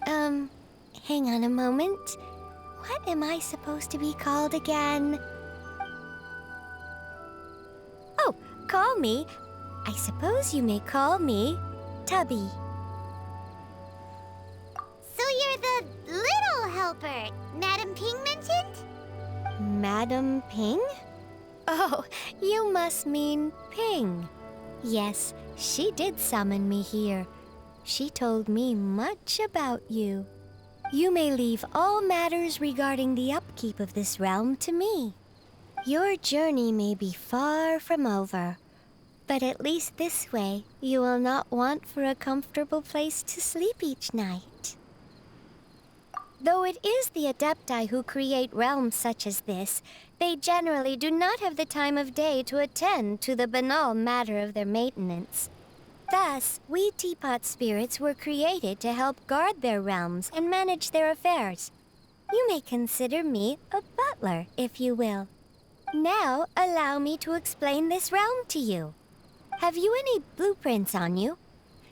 hang on a moment. What am I supposed to be called again? Oh, call me. I suppose you may call me Tubby. So you're the little helper Madame Ping mentioned? Madam Ping? Oh, you must mean Ping. Yes, she did summon me here. She told me much about you. You may leave all matters regarding the upkeep of this realm to me. Your journey may be far from over, but at least this way you will not want for a comfortable place to sleep each night. Though it is the Adepti who create realms such as this, they generally do not have the time of day to attend to the banal matter of their maintenance. Thus, we teapot spirits were created to help guard their realms and manage their affairs. You may consider me a butler, if you will. Now, allow me to explain this realm to you. Have you any blueprints on you?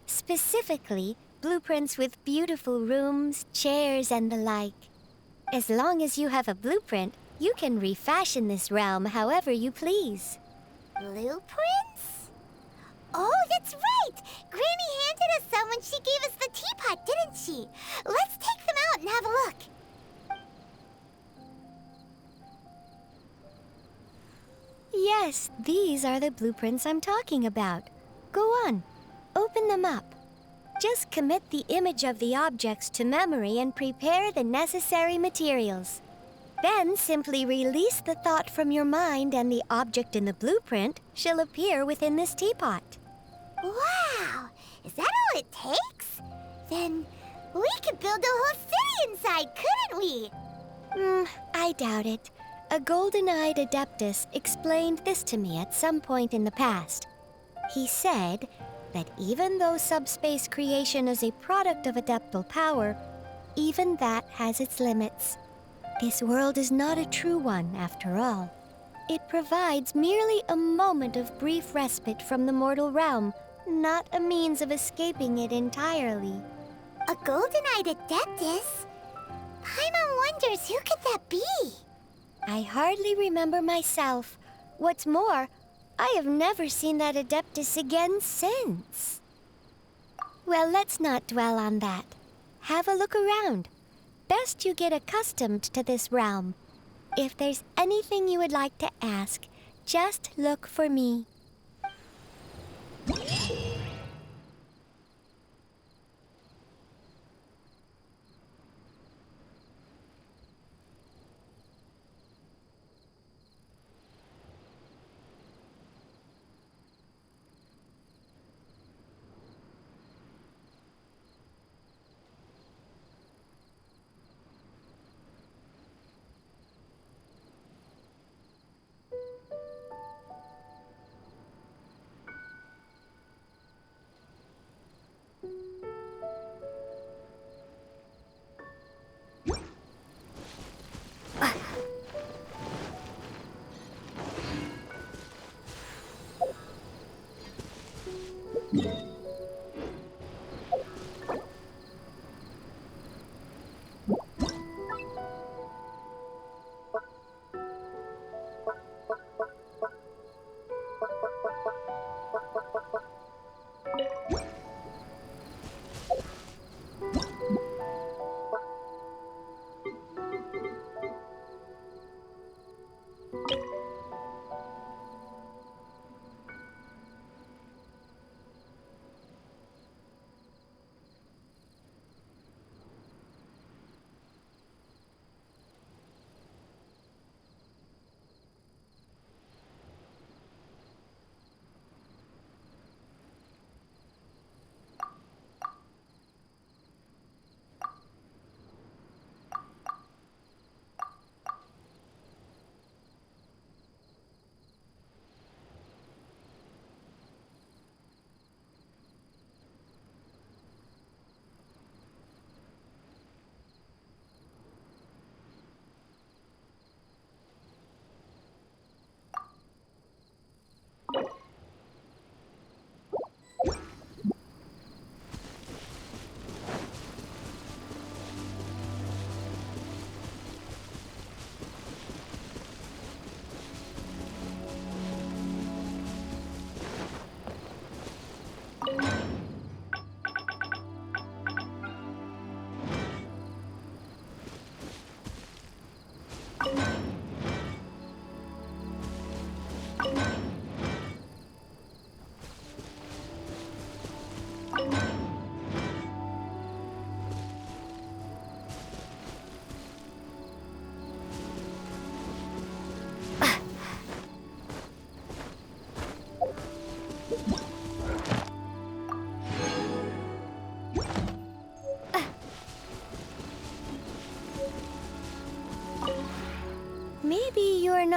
Specifically, blueprints with beautiful rooms, chairs, and the like. As long as you have a blueprint, you can refashion this realm however you please. Blueprints? Oh, that's right! Granny handed us some when she gave us the teapot, didn't she? Let's take them out and have a look. Yes, these are the blueprints I'm talking about. Go on, open them up. Just commit the image of the objects to memory and prepare the necessary materials. Then simply release the thought from your mind and the object in the blueprint shall appear within this teapot. Wow! Is that all it takes? Then we could build a whole city inside, couldn't we? I doubt it. A golden-eyed Adeptus explained this to me at some point in the past. He said that even though subspace creation is a product of adeptal power, even that has its limits. This world is not a true one, after all. It provides merely a moment of brief respite from the mortal realm, not a means of escaping it entirely. A golden-eyed Adeptus? Paimon wonders who could that be? I hardly remember myself. What's more, I have never seen that Adeptus again since. Well, let's not dwell on that. Have a look around. Best you get accustomed to this realm. If there's anything you would like to ask, just look for me.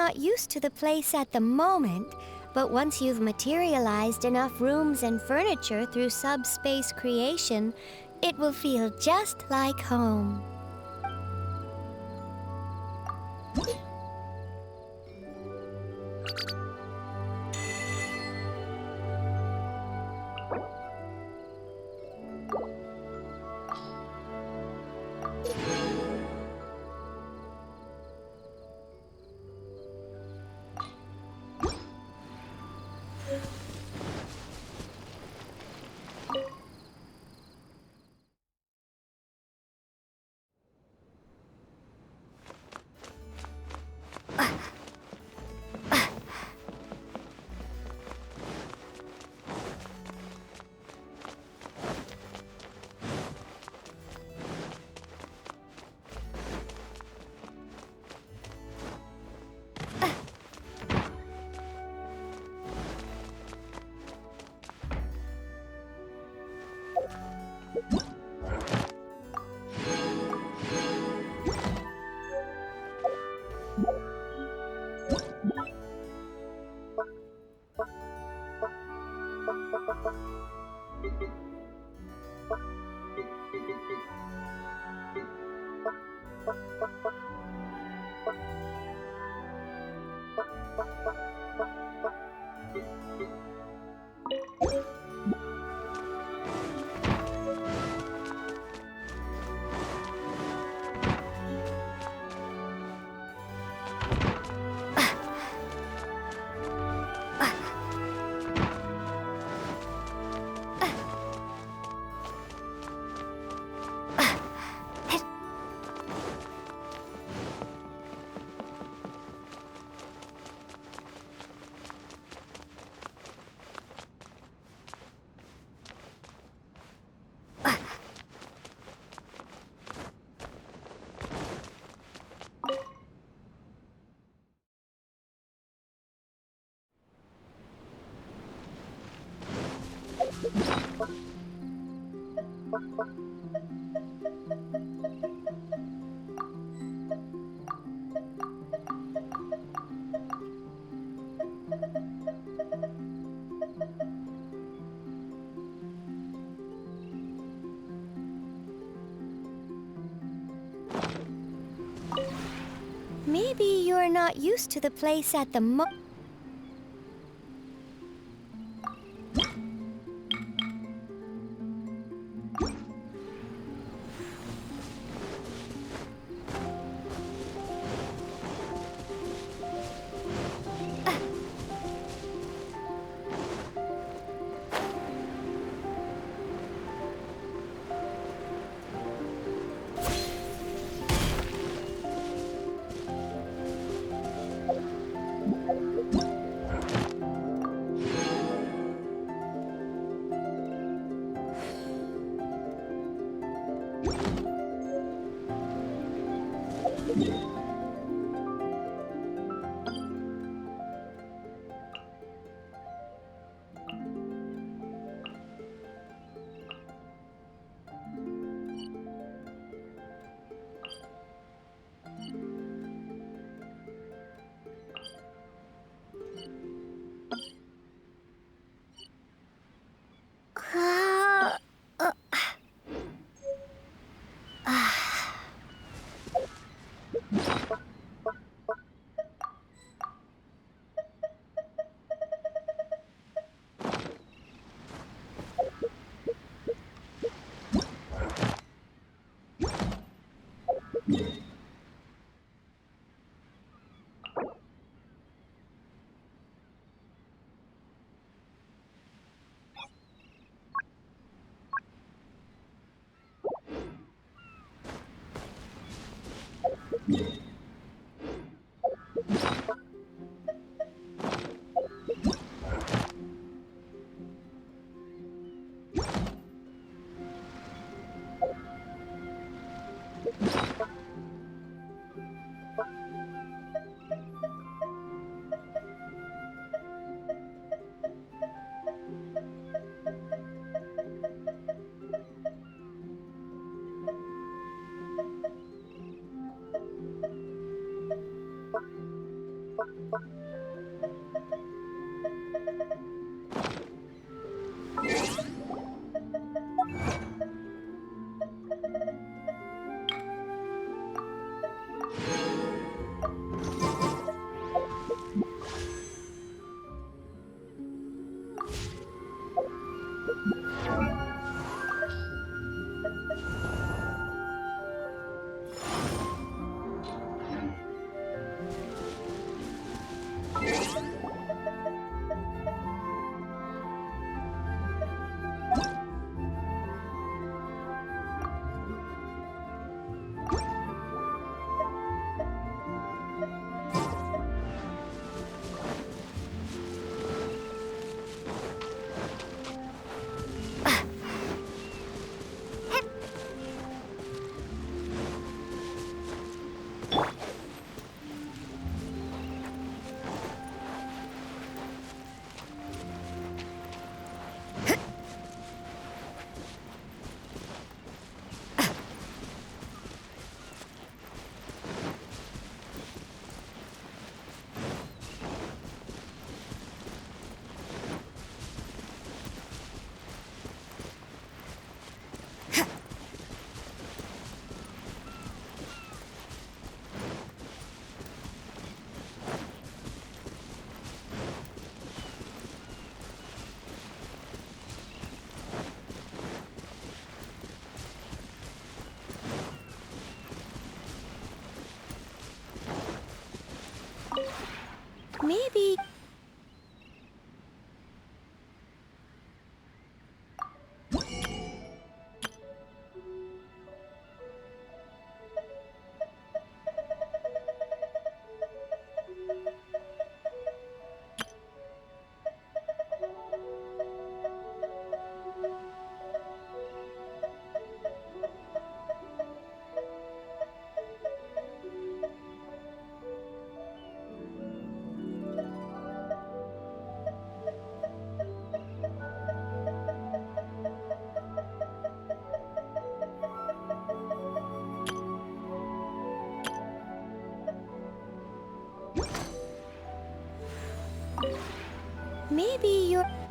not used to the place at the moment, but once you've materialized enough rooms and furniture through subspace creation, it will feel just like home. Maybe you're not used to the place at the Maybe... Maybe you're...